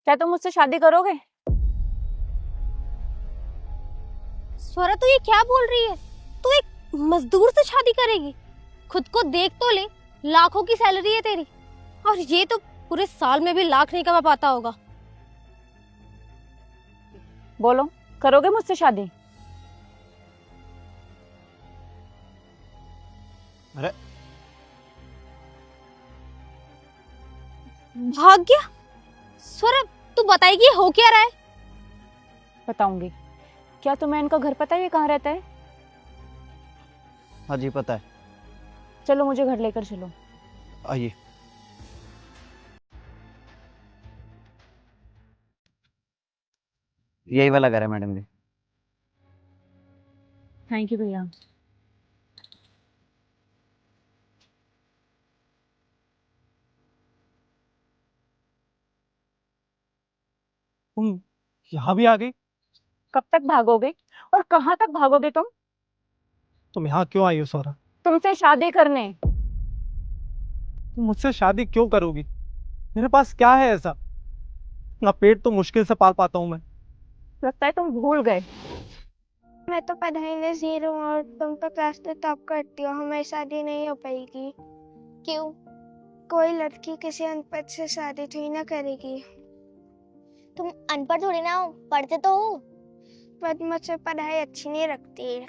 क्या तुम मुझसे शादी करोगे? स्वरा तू ये क्या बोल रही है? तू एक मजदूर से शादी करेगी? खुद को देख तो ले, लाखों की सैलरी है तेरी, और ये तो पूरे साल में भी लाख नहीं कमा पाता होगा। बोलो, करोगे मुझसे शादी? अरे भाग गया? स्वरा तू बताएगी ये हो क्या रहा है? बताऊंगी। क्या तुम्हें इनका घर पता है, ये कहाँ रहता है? हाँ जी पता है। चलो मुझे घर लेकर चलो। आइए। यही वाला घर है मैडम जी। थैंक यू भैया। तुम यहाँ भी आ गई? कब तक भागोगे और कहाँ तक भागोगे तुम? तुम यहाँ क्यों आई हो सौरा? तुमसे शादी करने। तुम मुझसे शादी क्यों करोगी? मेरे पास क्या है ऐसा? अपना पेट तो मुश्किल से पाल पाता हूँ मैं। लगता है तुम भूल गए। मैं तो पढ़ाई में जीरो हूँ और तुम तो क्लास में टॉप करती हो। हमारी शादी नहीं हो पाएगी। क्यों? कोई लड़की किसी अनपढ़ से शादी थोड़ी ना करेगी। तुम अनपढ़ थोड़ी ना हो, पढ़ते तो हो। पर मुझसे पढ़ाई अच्छी नहीं लगती है।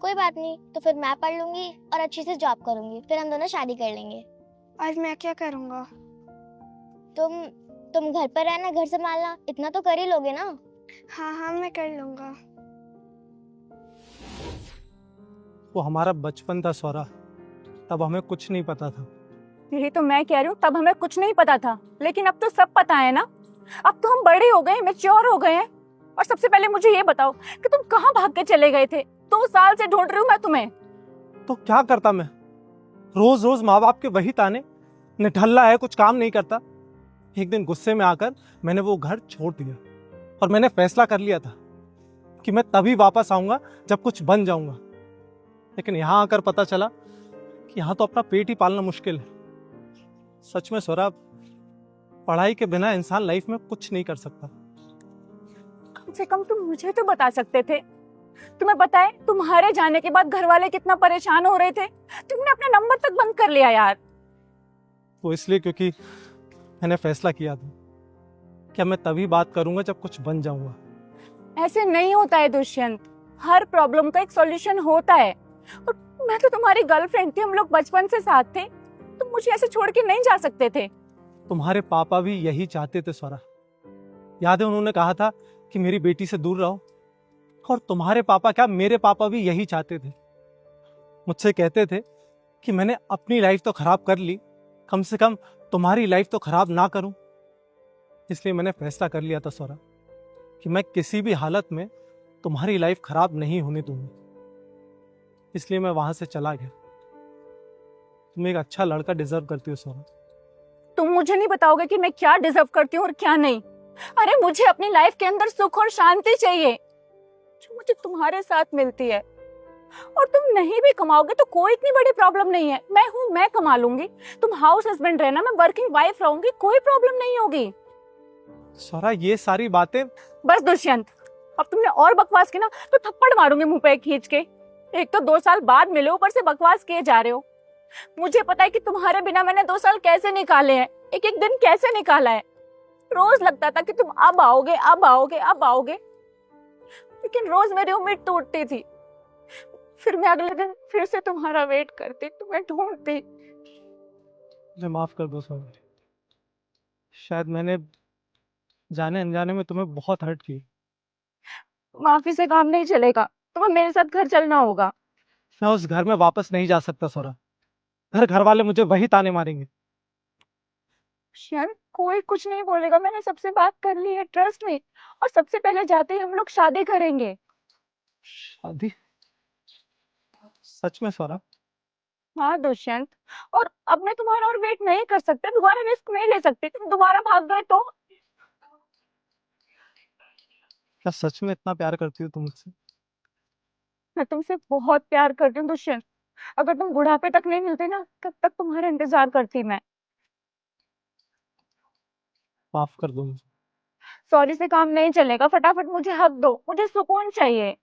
कोई बात नहीं, तो फिर मैं पढ़ लूंगी और अच्छी से जॉब करूंगी, फिर हम दोनों शादी कर लेंगे। और मैं क्या करूँगा? तुम घर पर रहना, घर संभालना, इतना तो कर ही लोगे ना? हाँ हाँ मैं कर लूँगा। वो हमारा बचपन था सौरा, तब हमें कुछ नहीं पता था। यही तो मैं कह रही हूँ, तब हमें कुछ नहीं पता था, लेकिन अब तो सब पता है ना। अब तो हम बड़े हो गए, मैच्योर हो गए हैं। और सबसे पहले मुझे ये बताओ कि तुम कहाँ भाग के चले गए थे? 2 साल से ढूंढ रही हूँ मैं तुम्हें। तो क्या करता मैं? रोज रोज माँ बाप के वही ताने, निठल्ला है, कुछ काम नहीं करता। एक दिन गुस्से में आकर मैंने वो घर छोड़ दिया और मैंने फैसला कर लिया था कि मैं तभी वापस आऊंगा जब कुछ बन जाऊंगा। लेकिन यहाँ आकर पता चला कि यहाँ तो अपना पेट ही पालना मुश्किल है। सच में सौरभ, पढ़ाई के बिना इंसान लाइफ में कुछ नहीं कर सकता। कम से कम तुम मुझे तो बता सकते थे। तुम्हें पता है तुम्हारे जाने के बाद घर वाले कितना परेशान हो रहे थे। तुमने अपना नंबर तक बंद कर लिया यार। वो इसलिए क्योंकि मैंने फैसला किया था कि मैं तभी बात करूंगा जब कुछ बन जाऊंगा। ऐसे नहीं होता है दुष्यंत, हर प्रॉब्लम का एक सॉल्यूशन होता है। और मैं तो तुम्हारी गर्लफ्रेंड थी, हम लोग बचपन से साथ थे। तुम मुझे ऐसे छोड़ के नहीं जा सकते थे। तुम्हारे पापा भी यही चाहते थे स्वरा। याद है उन्होंने कहा था कि मेरी बेटी से दूर रहो। और तुम्हारे पापा क्या, मेरे पापा भी यही चाहते थे। मुझसे कहते थे कि मैंने अपनी लाइफ तो खराब कर ली, कम से कम तुम्हारी लाइफ तो खराब ना करूं। इसलिए मैंने फैसला कर लिया था स्वरा कि मैं किसी भी हालत में तुम्हारी लाइफ खराब नहीं होने दूंगा। इसलिए मैं वहां से चला गया। तुम एक अच्छा लड़का डिजर्व करती हो स्वरा। तुम मुझे नहीं बताओगे कि मैं क्या डिजर्व करती हूँ और क्या नहीं। अरे मुझे अपनी लाइफ के अंदर सुख और शांति चाहिए, जो मुझे तुम्हारे साथ मिलती है। और तुम नहीं भी कमाओगे तो कोई इतनी बड़ी प्रॉब्लम नहीं है। मैं हूँ, मैं कमा लूंगी। तुम हाउस हस्बैंड रहना, मैं वर्किंग वाइफ रहूंगी, कोई प्रॉब्लम नहीं होगी। स्वरा ये सारी बातें। बस दुष्यंत, अब तुमने और बकवास की ना तो थप्पड़ मारूंगी मुंह पे खींच के। एक तो 2 साल बाद मिले, ऊपर से बकवास किए जा रहे हो। मुझे पता है कि तुम्हारे बिना मैंने 2 साल कैसे निकाले हैं, एक एक दिन कैसे निकाला है। रोज लगता था कि तुम अब आओगे, अब आओगे, अब आओगे, लेकिन रोज मेरी उम्मीद टूटती थी। फिर मैं अगले दिन फिर से तुम्हारा वेट करती, तुम्हें ढूंढती। मुझे माफ कर दो स्वरा। शायद मैंने जाने अनजाने में तुम्हें बहुत हर्ट की। माफी से काम नहीं चलेगा, तुम्हें मेरे साथ घर चलना होगा। मैं उस घर में वापस नहीं जा सकता स्वरा। घर वाले मुझे वही ताने मारेंगे। यार कोई कुछ नहीं बोलेगा, मैंने सबसे बात कर ली है, ट्रस्ट में। और सबसे पहले जाते ही हम लोग शादी करेंगे। शादी? सच में स्वरा? हाँ दुष्यंत, और अब मैं तुम्हारा और वेट नहीं कर सकते, दोबारा रिस्क नहीं ले सकते। तुम दोबारा भाग गए तो? क्या सच में इतना प्यार करती हो तुम मुझसे? मैं तुमसे बहुत प्यार करती हूँ दुष्यंत। अगर तुम बुढ़ापे तक नहीं मिलते ना, तब तक तुम्हारा इंतजार करती मैं। माफ कर दो मुझे। सॉरी से काम नहीं चलेगा, फटाफट मुझे हक दो, मुझे सुकून चाहिए।